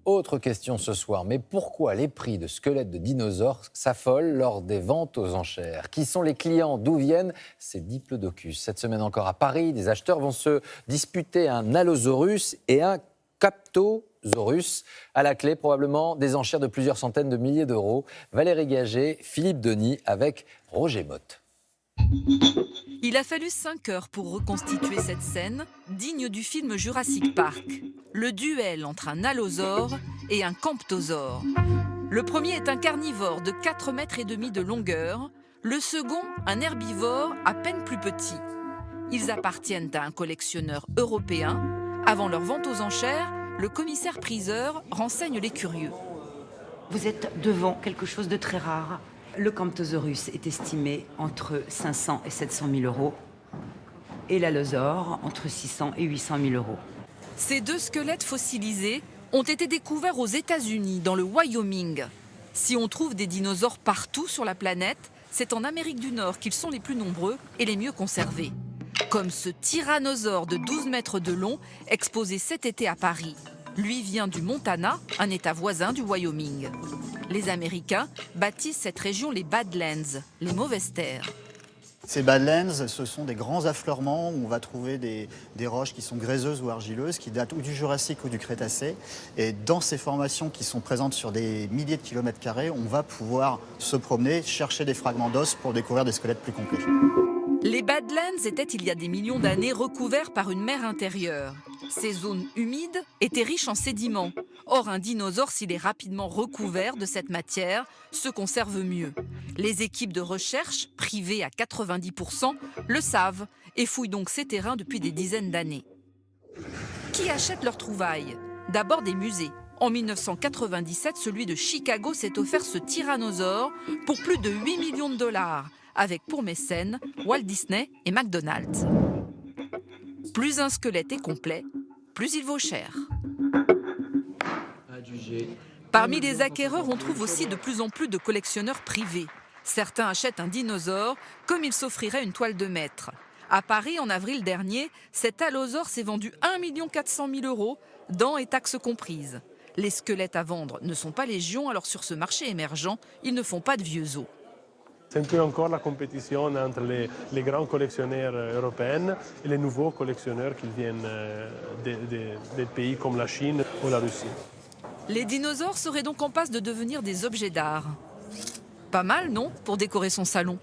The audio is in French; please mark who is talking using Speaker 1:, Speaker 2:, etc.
Speaker 1: Autre question ce soir, mais pourquoi les prix de squelettes de dinosaures s'affolent lors des ventes aux enchères? Qui sont les clients? D'où viennent ces diplodocus? Cette semaine encore à Paris, des acheteurs vont se disputer un Allosaurus et un Captosaurus. À la clé, probablement des enchères de plusieurs centaines de milliers d'euros. Valérie Gagé, Philippe Denis avec Roger Motte.
Speaker 2: Il a fallu 5 heures pour reconstituer cette scène, digne du film Jurassic Park. Le duel entre un allosaure et un camptosaure. Le premier est un carnivore de 4,5 mètres de longueur, le second un herbivore à peine plus petit. Ils appartiennent à un collectionneur européen. Avant leur vente aux enchères, le commissaire-priseur renseigne les curieux.
Speaker 3: Vous êtes devant quelque chose de très rare. Le Camptosaurus est estimé entre 500 et 700 000 euros et l'allosaure entre 600 et 800 000 euros.
Speaker 2: Ces deux squelettes fossilisés ont été découverts aux États-Unis, dans le Wyoming. Si on trouve des dinosaures partout sur la planète, c'est en Amérique du Nord qu'ils sont les plus nombreux et les mieux conservés. Comme ce tyrannosaure de 12 mètres de long, exposé cet été à Paris. Lui vient du Montana, un état voisin du Wyoming. Les Américains baptisent cette région les Badlands, les mauvaises terres.
Speaker 4: Ces Badlands, ce sont des grands affleurements où on va trouver des roches qui sont gréseuses ou argileuses, qui datent ou du Jurassique ou du Crétacé. Et dans ces formations qui sont présentes sur des milliers de kilomètres carrés, on va pouvoir se promener, chercher des fragments d'os pour découvrir des squelettes plus complets.
Speaker 2: Les Badlands étaient il y a des millions d'années recouverts par une mer intérieure. Ces zones humides étaient riches en sédiments. Or, un dinosaure, s'il est rapidement recouvert de cette matière, se conserve mieux. Les équipes de recherche, privées à 90%, le savent et fouillent donc ces terrains depuis des dizaines d'années. Qui achète leurs trouvailles? D'abord des musées. En 1997, celui de Chicago s'est offert ce tyrannosaure pour plus de 8 millions de dollars, avec pour mécènes Walt Disney et McDonald's. Plus un squelette est complet, plus il vaut cher. Parmi les acquéreurs, on trouve aussi de plus en plus de collectionneurs privés. Certains achètent un dinosaure comme ils s'offriraient une toile de maître. À Paris, en avril dernier, cet allosaure s'est vendu 1 400 000 euros, dents et taxes comprises. Les squelettes à vendre ne sont pas légion, alors sur ce marché émergent, ils ne font pas de vieux os.
Speaker 5: C'est un peu encore la compétition entre les grands collectionneurs européens et les nouveaux collectionneurs qui viennent des pays comme la Chine ou la Russie.
Speaker 2: Les dinosaures seraient donc en passe de devenir des objets d'art. Pas mal, non, pour décorer son salon?